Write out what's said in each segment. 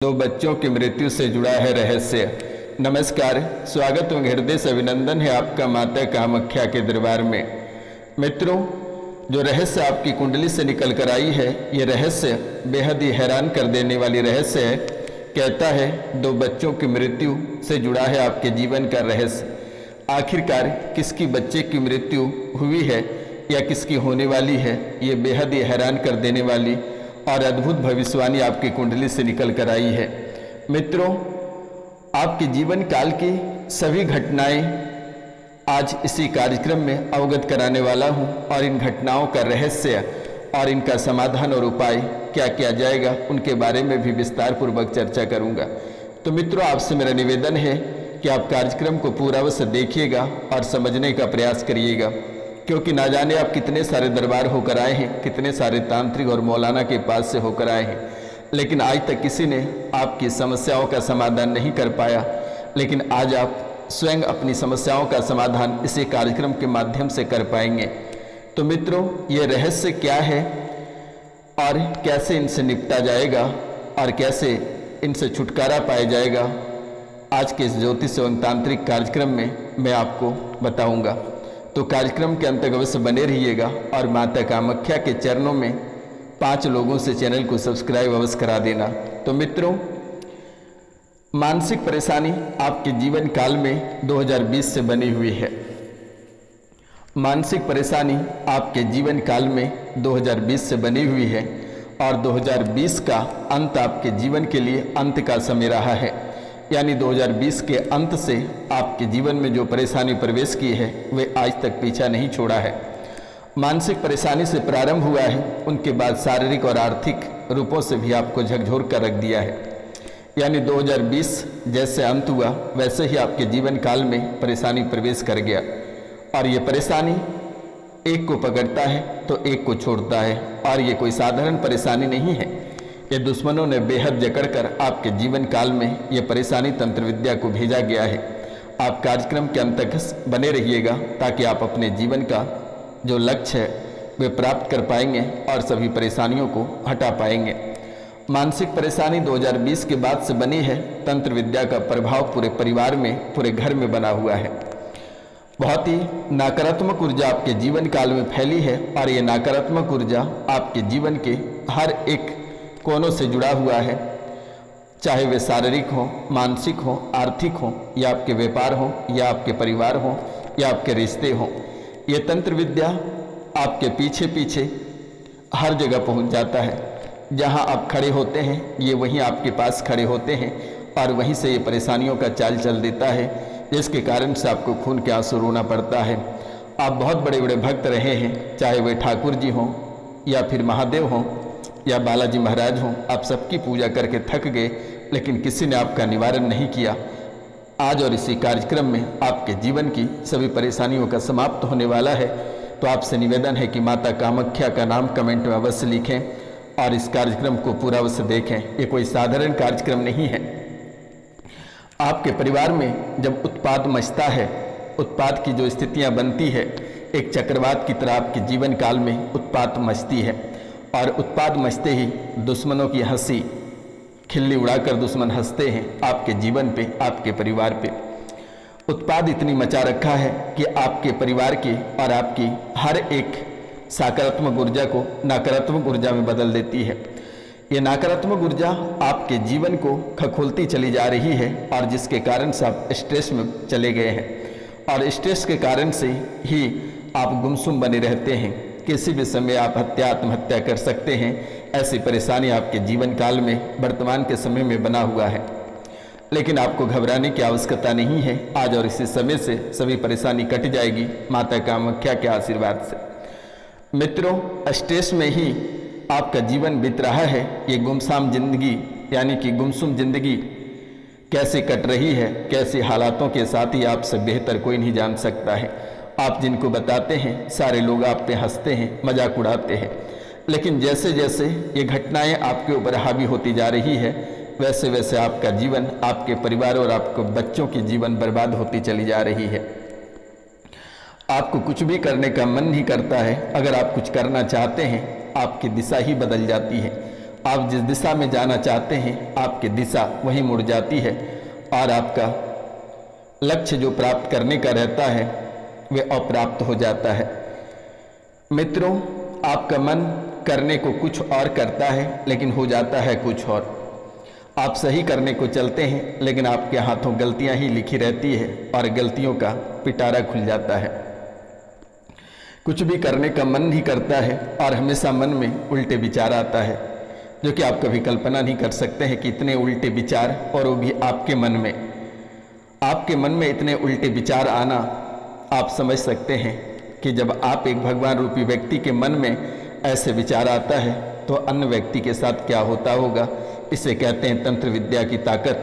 दो बच्चों की मृत्यु से जुड़ा है रहस्य। नमस्कार, स्वागत एवं हृदय से अभिनंदन है आपका माता कामाख्या के दरबार में। मित्रों, जो रहस्य आपकी कुंडली से निकल कर आई है, ये रहस्य बेहद ही हैरान कर देने वाली रहस्य है। कहता है दो बच्चों की मृत्यु से जुड़ा है आपके जीवन का रहस्य। आखिरकार किसकी बच्चे की मृत्यु हुई है या किसकी होने वाली है, ये बेहद ही हैरान कर देने वाली और अद्भुत भविष्यवाणी आपकी कुंडली से निकल कर आई है। मित्रों, आपके जीवन काल की सभी घटनाएं आज इसी कार्यक्रम में अवगत कराने वाला हूं और इन घटनाओं का रहस्य और इनका समाधान और उपाय क्या किया जाएगा उनके बारे में भी विस्तार पूर्वक चर्चा करूंगा। तो मित्रों, आपसे मेरा निवेदन है कि आप कार्यक्रम को पूरा अवश्य देखिएगा और समझने का प्रयास करिएगा, क्योंकि ना जाने आप कितने सारे दरबार होकर आए हैं, कितने सारे तांत्रिक और मौलाना के पास से होकर आए हैं, लेकिन आज तक किसी ने आपकी समस्याओं का समाधान नहीं कर पाया। लेकिन आज आप स्वयं अपनी समस्याओं का समाधान इसी कार्यक्रम के माध्यम से कर पाएंगे। तो मित्रों, ये रहस्य क्या है और कैसे इनसे निपटा जाएगा और कैसे इनसे छुटकारा पाया जाएगा, आज के इस ज्योतिष एवं तांत्रिक कार्यक्रम में मैं आपको बताऊंगा। तो कार्यक्रम के अंत तक अवश्य बने रहिएगा और माता कामाख्या के चरणों में 5 लोगों से चैनल को सब्सक्राइब अवश्य करा देना। तो मित्रों, मानसिक परेशानी आपके जीवन काल में 2020 से बनी हुई है। मानसिक परेशानी आपके जीवन काल में 2020 से बनी हुई है और 2020 का अंत आपके जीवन के लिए अंत का समय रहा है। यानी 2020 के अंत से आपके जीवन में जो परेशानी प्रवेश की है वे आज तक पीछा नहीं छोड़ा है। मानसिक परेशानी से प्रारंभ हुआ है, उनके बाद शारीरिक और आर्थिक रूपों से भी आपको झकझोर कर रख दिया है। यानी 2020 जैसे अंत हुआ वैसे ही आपके जीवन काल में परेशानी प्रवेश कर गया और ये परेशानी एक को पकड़ता है तो एक को छोड़ता है। और ये कोई साधारण परेशानी नहीं है, ये दुश्मनों ने बेहद जकड़कर आपके जीवन काल में ये परेशानी तंत्र विद्या को भेजा गया है। आप कार्यक्रम के अंत तक बने रहिएगा ताकि आप अपने जीवन का जो लक्ष्य है वे प्राप्त कर पाएंगे और सभी परेशानियों को हटा पाएंगे। मानसिक परेशानी 2020 के बाद से बनी है। तंत्र विद्या का प्रभाव पूरे परिवार में, पूरे घर में बना हुआ है। बहुत ही नकारात्मक ऊर्जा आपके जीवन काल में फैली है और ये नकारात्मक ऊर्जा आपके जीवन के हर एक कोनों से जुड़ा हुआ है, चाहे वे शारीरिक हो, मानसिक हो, आर्थिक हो, या आपके व्यापार हो, या आपके परिवार हो, या आपके रिश्ते हो। ये तंत्र विद्या आपके पीछे पीछे हर जगह पहुंच जाता है। जहां आप खड़े होते हैं ये वहीं आपके पास खड़े होते हैं और वहीं से ये परेशानियों का चाल चल देता है, जिसके कारण से आपको खून के आंसू रोना पड़ता है। आप बहुत बड़े बड़े भक्त रहे हैं, चाहे वे ठाकुर जी हों या फिर महादेव हों या बालाजी महाराज हों, आप सबकी पूजा करके थक गए, लेकिन किसी ने आपका निवारण नहीं किया। आज और इसी कार्यक्रम में आपके जीवन की सभी परेशानियों का समाप्त होने वाला है। तो आपसे निवेदन है कि माता कामाख्या का नाम कमेंट में अवश्य लिखें और इस कार्यक्रम को पूरा अवश्य देखें। ये कोई साधारण कार्यक्रम नहीं है। आपके परिवार में जब उत्पात मचता है, उत्पात की जो स्थितियाँ बनती है, एक चक्रवात की तरह आपके जीवन काल में उत्पात मचती है और उत्पाद मचते ही दुश्मनों की हंसी खिल्ली उड़ाकर दुश्मन हंसते हैं आपके जीवन पे, आपके परिवार पे। उत्पाद इतनी मचा रखा है कि आपके परिवार की और आपकी हर एक सकारात्मक ऊर्जा को नकारात्मक ऊर्जा में बदल देती है। ये नकारात्मक ऊर्जा आपके जीवन को खखोलती चली जा रही है और जिसके कारण से आप स्ट्रेस में चले गए हैं और स्ट्रेस के कारण से ही आप गुमसुम बने रहते हैं। किसी भी समय आप आत्महत्या कर सकते हैं। ऐसी परेशानी आपके जीवन काल में वर्तमान के समय में बना हुआ है, लेकिन आपको घबराने की आवश्यकता नहीं है। आज और इसी समय से सभी परेशानी कट जाएगी माता कामाख्या के आशीर्वाद से। मित्रों, स्ट्रेस में ही आपका जीवन बीत रहा है। ये गुमसाम जिंदगी यानी कि गुमसुम जिंदगी कैसे कट रही है, कैसे हालातों के साथ ही आपसे बेहतर कोई नहीं जान सकता है। आप जिनको बताते हैं सारे लोग आप पे हंसते हैं, मजाक उड़ाते हैं, लेकिन जैसे जैसे ये घटनाएं आपके ऊपर हावी होती जा रही है वैसे वैसे आपका जीवन, आपके परिवार और आपके बच्चों की जीवन बर्बाद होती चली जा रही है। आपको कुछ भी करने का मन नहीं करता है। अगर आप कुछ करना चाहते हैं आपकी दिशा ही बदल जाती है। आप जिस दिशा में जाना चाहते हैं आपकी दिशा वहीं मुड़ जाती है और आपका लक्ष्य जो प्राप्त करने का रहता है वह अप्राप्त हो जाता है। मित्रों, आपका मन करने को कुछ और करता है लेकिन हो जाता है कुछ और। आप सही करने को चलते हैं लेकिन आपके हाथों गलतियां ही लिखी रहती है और गलतियों का पिटारा खुल जाता है। कुछ भी करने का मन नहीं करता है और हमेशा मन में उल्टे विचार आता है, जो कि आप कभी कल्पना नहीं कर सकते हैं कि इतने उल्टे विचार, और वो भी आपके मन में। आपके मन में इतने उल्टे विचार आना, आप समझ सकते हैं कि जब आप एक भगवान रूपी व्यक्ति के मन में ऐसे विचार आता है तो अन्य व्यक्ति के साथ क्या होता होगा। इसे कहते हैं तंत्र विद्या की ताकत।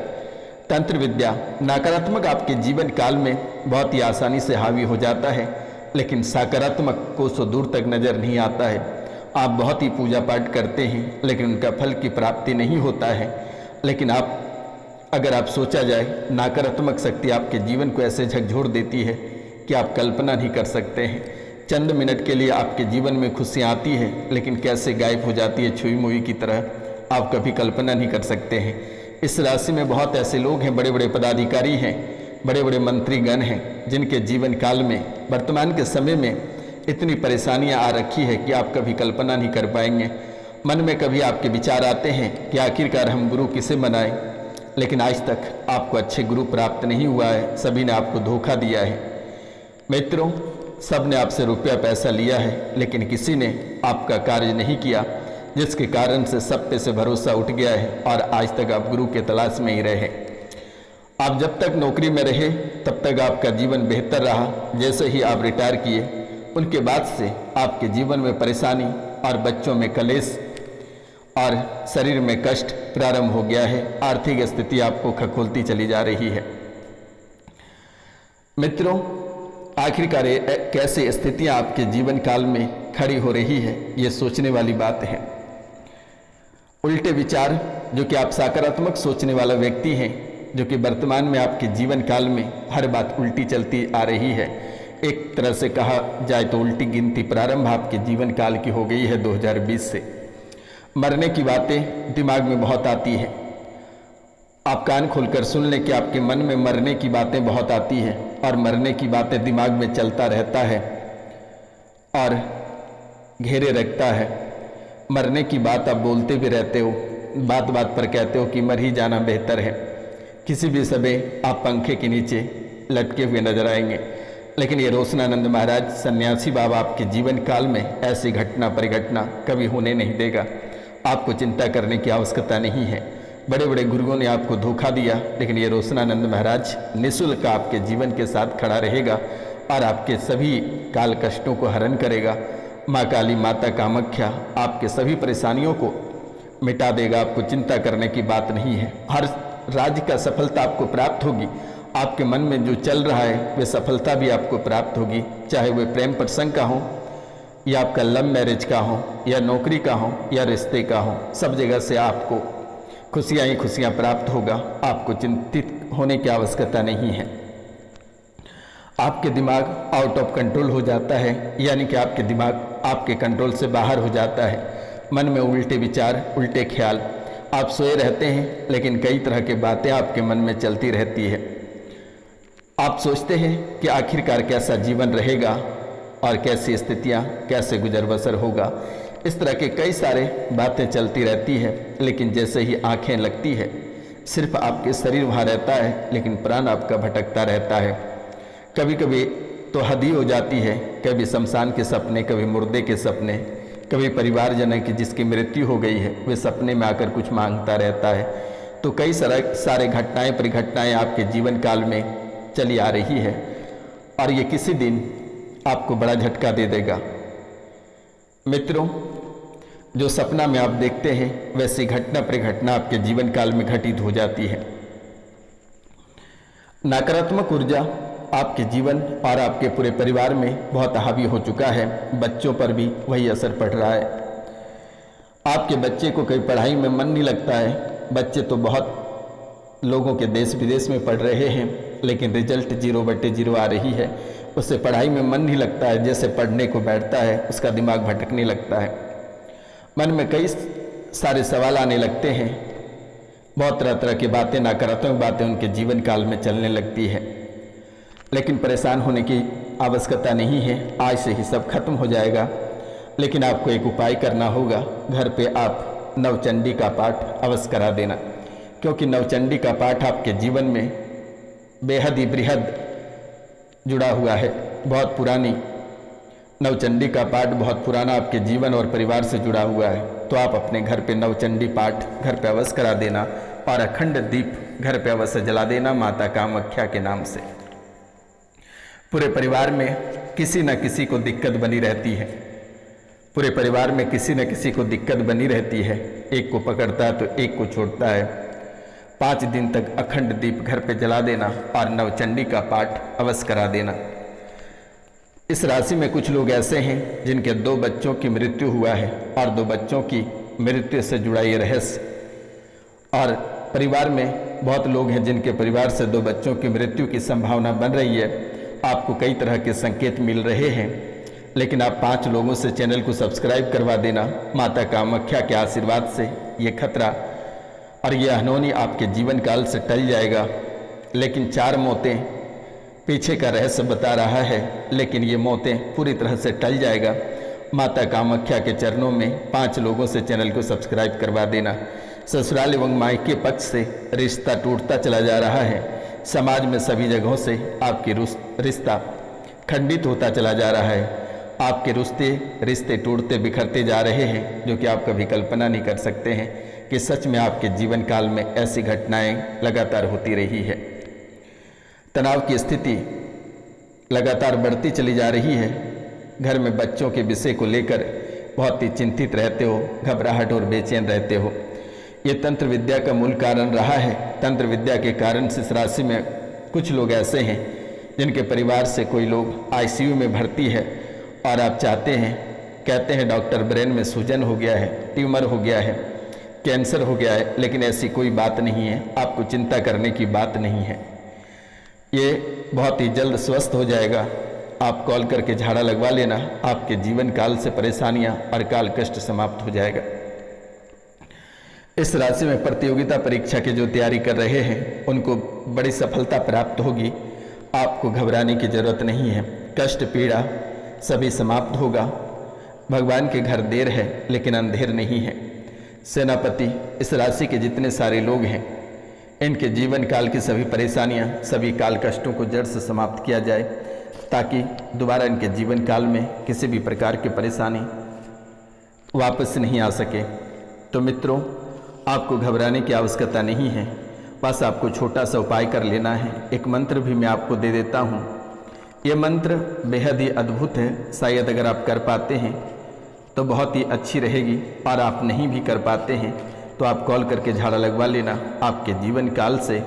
तंत्र विद्या नकारात्मक आपके जीवन काल में बहुत ही आसानी से हावी हो जाता है, लेकिन सकारात्मक को सो दूर तक नजर नहीं आता है। आप बहुत ही पूजा पाठ करते हैं लेकिन उनका फल की प्राप्ति नहीं होता है। लेकिन अगर आप सोचा जाए, नकारात्मक शक्ति आपके जीवन को ऐसे झकझोर देती है कि आप कल्पना नहीं कर सकते हैं। चंद मिनट के लिए आपके जीवन में खुशियाँ आती है लेकिन कैसे गायब हो जाती है छुई मुई की तरह, आप कभी कल्पना नहीं कर सकते हैं। इस राशि में बहुत ऐसे लोग हैं, बड़े बड़े पदाधिकारी हैं, बड़े बड़े मंत्रीगण हैं, जिनके जीवन काल में वर्तमान के समय में इतनी परेशानियां आ रखी है कि आप कभी कल्पना नहीं कर पाएंगे। मन में कभी आपके विचार आते हैं कि आखिरकार हम गुरु किसे बनाएं, लेकिन आज तक आपको अच्छे गुरु प्राप्त नहीं हुआ है, सभी ने आपको धोखा दिया है। मित्रों, सब ने आपसे रुपया पैसा लिया है लेकिन किसी ने आपका कार्य नहीं किया, जिसके कारण से सब पे से भरोसा उठ गया है और आज तक आप गुरु के तलाश में ही रहे। आप जब तक नौकरी में रहे तब तक आपका जीवन बेहतर रहा। जैसे ही आप रिटायर किए उनके बाद से आपके जीवन में परेशानी और बच्चों में कलेश और शरीर में कष्ट प्रारंभ हो गया है। आर्थिक स्थिति आपको खखोलती चली जा रही है। मित्रों, आखिरकार कैसे स्थितियां आपके जीवन काल में खड़ी हो रही है, ये सोचने वाली बात है। उल्टे विचार, जो कि आप सकारात्मक सोचने वाला व्यक्ति हैं, जो कि वर्तमान में आपके जीवन काल में हर बात उल्टी चलती आ रही है। एक तरह से कहा जाए तो उल्टी गिनती प्रारंभ आपके जीवन काल की हो गई है 2020 से। मरने की बातें दिमाग में बहुत आती है। आप कान खोलकर सुन लें कि आपके मन में मरने की बातें बहुत आती है और मरने की बातें दिमाग में चलता रहता है और घेरे रखता है। मरने की बात आप बोलते भी रहते हो, बात बात पर कहते हो कि मर ही जाना बेहतर है। किसी भी समय आप पंखे के नीचे लटके हुए नजर आएंगे। लेकिन ये रोशनानंद महाराज सन्यासी बाबा आपके जीवन काल में ऐसी घटना परिघटना कभी होने नहीं देगा। आपको चिंता करने की आवश्यकता नहीं है। बड़े बड़े गुरुओं ने आपको धोखा दिया, लेकिन ये रोशनानंद महाराज निःशुल्क आपके जीवन के साथ खड़ा रहेगा और आपके सभी काल कष्टों को हरण करेगा। माँ काली, माता कामाख्या आपके सभी परेशानियों को मिटा देगा। आपको चिंता करने की बात नहीं है। हर राज्य का सफलता आपको प्राप्त होगी। आपके मन में जो चल रहा है वह सफलता भी आपको प्राप्त होगी, चाहे वह प्रेम प्रसंग का हो या आपका लव मैरिज का हो या नौकरी का हो या रिश्ते का हो। सब जगह से आपको खुशियाँ ही खुशियाँ प्राप्त होगा। आपको चिंतित होने की आवश्यकता नहीं है। आपके दिमाग आउट ऑफ कंट्रोल हो जाता है, यानी कि आपके दिमाग आपके कंट्रोल से बाहर हो जाता है। मन में उल्टे विचार, उल्टे ख्याल। आप सोए रहते हैं लेकिन कई तरह की बातें आपके मन में चलती रहती है। आप सोचते हैं कि आखिरकार कैसा जीवन रहेगा और कैसी स्थितियां, कैसे गुजर बसर होगा। इस तरह के कई सारे बातें चलती रहती है। लेकिन जैसे ही आंखें लगती है, सिर्फ आपके शरीर वहाँ रहता है लेकिन प्राण आपका भटकता रहता है। कभी कभी तो हद ही हो जाती है। कभी शमशान के सपने, कभी मुर्दे के सपने, कभी परिवारजन की जिसकी मृत्यु हो गई है वे सपने में आकर कुछ मांगता रहता है। तो कई सारे घटनाएं परिघटनाएं आपके जीवन काल में चली आ रही है और ये किसी दिन आपको बड़ा झटका दे देगा। मित्रों, जो सपना में आप देखते हैं वैसी घटना परिघटना आपके जीवन काल में घटित हो जाती है। नकारात्मक ऊर्जा आपके जीवन और आपके पूरे परिवार में बहुत हावी हो चुका है। बच्चों पर भी वही असर पड़ रहा है। आपके बच्चे को कहीं पढ़ाई में मन नहीं लगता है। बच्चे तो बहुत लोगों के देश विदेश में पढ़ रहे हैं लेकिन रिजल्ट 0/0 आ रही है। उससे पढ़ाई में मन नहीं लगता है। जैसे पढ़ने को बैठता है उसका दिमाग भटकने लगता है। मन में कई सारे सवाल आने लगते हैं, बहुत तरह तरह की बातें, नकारात्मक बातें उनके जीवन काल में चलने लगती है। लेकिन परेशान होने की आवश्यकता नहीं है, आज से ही सब खत्म हो जाएगा। लेकिन आपको एक उपाय करना होगा, घर पे आप नवचंडी का पाठ अवश्य करा देना, क्योंकि नवचंडी का पाठ आपके जीवन में बेहद ही बृहद जुड़ा हुआ है। बहुत पुरानी नवचंडी का पाठ बहुत पुराना आपके जीवन और परिवार से जुड़ा हुआ है। तो आप अपने घर पे नवचंडी पाठ घर पे अवश्य करा देना और अखंड दीप घर पे अवश्य जला देना माता कामाख्या के नाम से। पूरे परिवार में किसी न किसी को दिक्कत बनी रहती है, पूरे परिवार में किसी न किसी को दिक्कत बनी रहती है। एक को पकड़ता है तो एक को छोड़ता है। 5 दिन तक अखंड दीप घर पे जला देना और नवचंडी का पाठ अवश्य करा देना। इस राशि में कुछ लोग ऐसे हैं जिनके 2 बच्चों की मृत्यु हुआ है और 2 बच्चों की मृत्यु से जुड़ा ये रहस्य, और परिवार में बहुत लोग हैं जिनके परिवार से 2 बच्चों की मृत्यु की संभावना बन रही है। आपको कई तरह के संकेत मिल रहे हैं, लेकिन आप 5 लोगों से चैनल को सब्सक्राइब करवा देना। माता कामाख्या के आशीर्वाद से ये खतरा और ये अनहोनी आपके जीवन काल से टल जाएगा। लेकिन 4 मौतें पीछे का रहस्य बता रहा है, लेकिन ये मौतें पूरी तरह से टल जाएगा। माता कामाख्या के चरणों में 5 लोगों से चैनल को सब्सक्राइब करवा देना। ससुराल एवं मायके पक्ष से रिश्ता टूटता चला जा रहा है। समाज में सभी जगहों से आपकी रिश्ता खंडित होता चला जा रहा है। आपके रिश्ते टूटते बिखरते जा रहे हैं, जो कि आप कभी कल्पना नहीं कर सकते हैं कि सच में आपके जीवन काल में ऐसी घटनाएं लगातार होती रही है। तनाव की स्थिति लगातार बढ़ती चली जा रही है। घर में बच्चों के विषय को लेकर बहुत ही चिंतित रहते हो, घबराहट और बेचैन रहते हो। ये तंत्र विद्या का मूल कारण रहा है। तंत्र विद्या के कारण से इस राशि में कुछ लोग ऐसे हैं जिनके परिवार से कोई लोग आईसीयू में भर्ती है और आप चाहते हैं, कहते हैं डॉक्टर ब्रेन में सूजन हो गया है, ट्यूमर हो गया है, कैंसर हो गया है, लेकिन ऐसी कोई बात नहीं है। आपको चिंता करने की बात नहीं है, ये बहुत ही जल्द स्वस्थ हो जाएगा। आप कॉल करके झाड़ा लगवा लेना, आपके जीवन काल से परेशानियां और काल कष्ट समाप्त हो जाएगा। इस राशि में प्रतियोगिता परीक्षा की जो तैयारी कर रहे हैं उनको बड़ी सफलता प्राप्त होगी। आपको घबराने की जरूरत नहीं है। कष्ट पीड़ा सभी समाप्त होगा। भगवान के घर देर है लेकिन अंधेर नहीं है। सेनापति इस राशि के जितने सारे लोग हैं, इनके जीवन काल की सभी परेशानियां, सभी काल कष्टों को जड़ से समाप्त किया जाए, ताकि दोबारा इनके जीवन काल में किसी भी प्रकार की परेशानी वापस नहीं आ सके। तो मित्रों, आपको घबराने की आवश्यकता नहीं है, बस आपको छोटा सा उपाय कर लेना है। एक मंत्र भी मैं आपको दे देता हूँ। ये मंत्र बेहद ही अद्भुत है। शायद अगर आप कर पाते हैं तो बहुत ही अच्छी रहेगी, और आप नहीं भी कर पाते हैं तो आप कॉल करके झाड़ा लगवा लेना। आपके जीवन काल से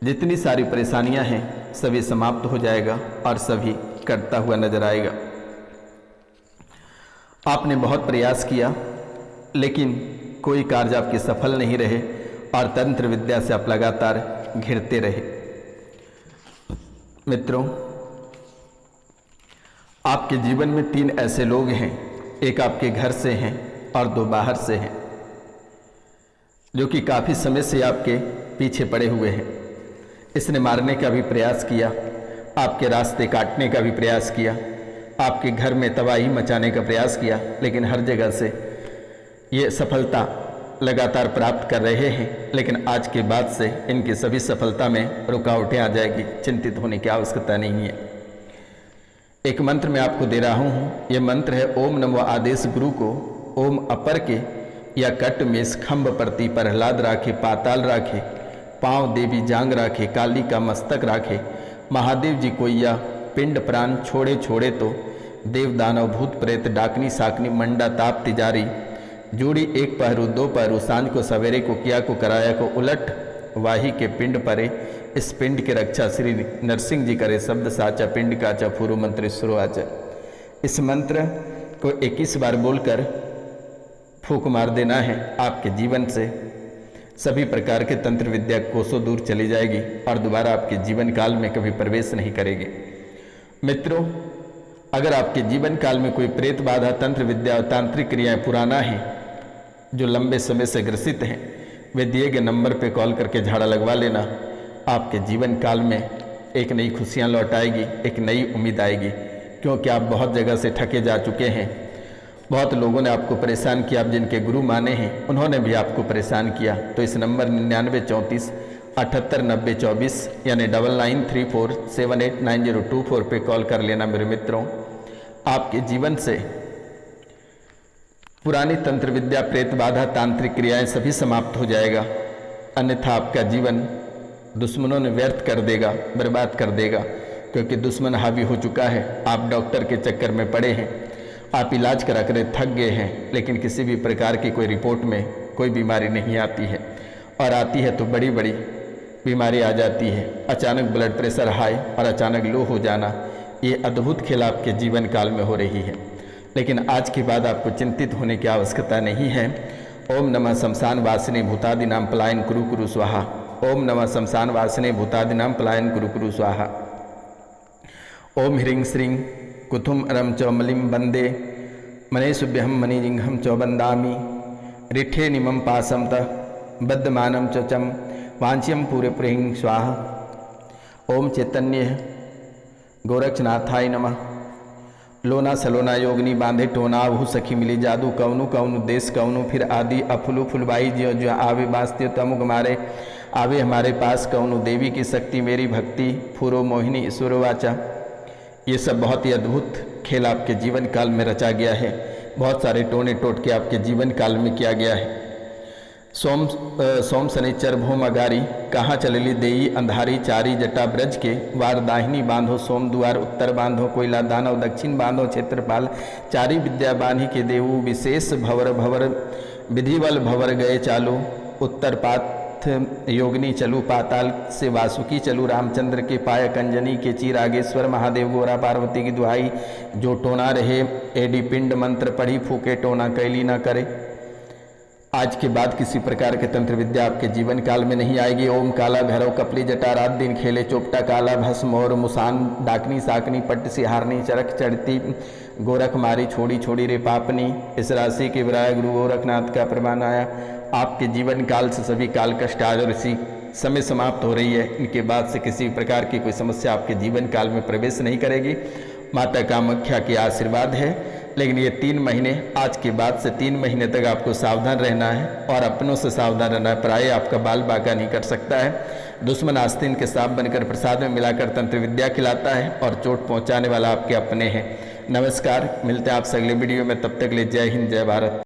जितनी सारी परेशानियां हैं सभी समाप्त हो जाएगा और सभी कटता हुआ नजर आएगा। आपने बहुत प्रयास किया लेकिन कोई कार्य आपके सफल नहीं रहे और तंत्र विद्या से आप लगातार घिरते रहे। मित्रों, आपके जीवन में 3 ऐसे लोग हैं, एक आपके घर से हैं और 2 बाहर से हैं, जो कि काफ़ी समय से आपके पीछे पड़े हुए हैं। इसने मारने का भी प्रयास किया, आपके रास्ते काटने का भी प्रयास किया, आपके घर में तबाही मचाने का प्रयास किया, लेकिन हर जगह से ये सफलता लगातार प्राप्त कर रहे हैं। लेकिन आज के बाद से इनकी सभी सफलता में रुकावटें आ जाएगी। चिंतित होने की आवश्यकता नहीं है। एक मंत्र मैं आपको दे रहा हूँ। ये मंत्र है ओम नमो आदेश गुरु को ओम अपर के या कट में खम्भ प्रति प्रहलाद राखे, पाताल राखे, पाँव देवी जांग राखे, काली का मस्तक राखे, महादेव जी को या पिंड प्राण छोड़े छोड़े तो देव दानव भूत प्रेत डाकनी साकनी मंडा ताप तिजारी जोड़ी 1 पहरू 2 पहरू सांझ को सवेरे को किया को कराया को उलट वाही के पिंड परे, इस पिंड की रक्षा श्री नरसिंह जी करे, शब्द साचा पिंड काचा फुरु मंत्र सुरो आचा। इस मंत्र को 21 बार बोलकर फूंक मार देना है। आपके जीवन से सभी प्रकार के तंत्र विद्या कोसों दूर चली जाएगी और दोबारा आपके जीवन काल में कभी प्रवेश नहीं करेगी। मित्रों, अगर आपके जीवन काल में कोई प्रेत बाधा, तंत्र विद्या और तांत्रिक क्रियाएं पुराना है जो लंबे समय से ग्रसित हैं वे दिए गए नंबर पर कॉल करके झाड़ा लगवा लेना। आपके जीवन काल में एक नई खुशियाँ लौट आएगी, एक नई उम्मीद आएगी, क्योंकि आप बहुत जगह से थके जा चुके हैं। बहुत लोगों ने आपको परेशान किया, आप जिनके गुरु माने हैं उन्होंने भी आपको परेशान किया। तो इस नंबर 9934 789024 यानी 9934789024 पे कॉल कर लेना मेरे मित्रों। आपके जीवन से पुरानी तंत्र विद्या, प्रेत बाधा, तांत्रिक क्रियाएं सभी समाप्त हो जाएगा, अन्यथा आपका जीवन दुश्मनों ने व्यर्थ कर देगा, बर्बाद कर देगा, क्योंकि दुश्मन हावी हो चुका है। आप डॉक्टर के चक्कर में पड़े हैं, आप इलाज करा कर थक गए हैं, लेकिन किसी भी प्रकार की कोई रिपोर्ट में कोई बीमारी नहीं आती है, और आती है तो बड़ी बड़ी बीमारी आ जाती है। अचानक ब्लड प्रेशर हाई और अचानक लो हो जाना, ये अद्भुत खेल आपके जीवन काल में हो रही है। लेकिन आज के बाद आपको चिंतित होने की आवश्यकता नहीं है। ओम नमः शमशान वासिनी भूतादिनाम पलायन कुरु कुरु स्वाहा। ओम नमः शमशान वासिनी भूतादिनाम पलायन कुरु कुरु स्वाहा। ओम ह्रीं श्रीं कुथुम अरम च मलिम वंदे मनेशुभ्यहम मणिजिंघम च वंदामि रिठे निमम पासम त बद्धमानम च चम वांच्यम पूरे प्रें स्वाहा। ओम चैतन्य गोरक्षनाथाय नमः। लोना सलोना योगनी बांधे टोना आहु सखी मिली जादू कौनु कौनु देश कौनु फिर आदि अफुलु फुलबाई जो जो आवे बास्त्य तमुग मारे आवे हमारे पास कौनु देवी की शक्ति मेरी भक्ति फूरो मोहिनी ईश्वर वाचा। ये सब बहुत ही अद्भुत खेल आपके जीवन काल में रचा गया है। बहुत सारे टोने टोटके आपके जीवन काल में किया गया है। सोम शनिचर भूम अगारी कहाँ चलली देई अंधारी चारी जटा ब्रज के वार दाहिनी बांधो सोम दुआर उत्तर बांधो कोयला दानव दक्षिण बांधो क्षेत्रपाल चारी विद्या बांधी के देवु विशेष भवर भवर विधिवल भवर गए चालू उत्तर पाथ योगनी चलू पाताल से वासुकी चलू रामचंद्र के पाय कंजनी के चीर आगेश्वर महादेव गोरा पार्वती की दुहाई जो टोना रहे एडी पिंड मंत्र पढ़ी फूके टोना कैली ना करे। आज के बाद किसी प्रकार के तंत्र विद्या आपके जीवन काल में नहीं आएगी। ओम काला भैरव कपली जटा रात दिन खेले चोपटा काला भस्म और मुसान डाकनी साकनी पट्ट सिहारनी चरख चढ़ती गोरख मारी छोड़ी छोड़ी रे पापनी। इस राशि के विराय गुरु गोरखनाथ का प्रमाण आया। आपके जीवन काल से सभी काल कष्ट आज और इसी समय समाप्त हो रही है। इनके बाद से किसी प्रकार की कोई समस्या आपके जीवन काल में प्रवेश नहीं करेगी। माता कामाख्या के आशीर्वाद है। लेकिन ये 3 महीने, आज के बाद से 3 महीने तक आपको सावधान रहना है और अपनों से सावधान रहना है। प्राय आपका बाल बाका नहीं कर सकता है। दुश्मन आस्तीन के सांप बनकर प्रसाद में मिलाकर तंत्र विद्या खिलाता है और चोट पहुंचाने वाला आपके अपने हैं। नमस्कार, मिलते हैं आपसे अगले वीडियो में। तब तक के लिए जय हिंद, जय भारत।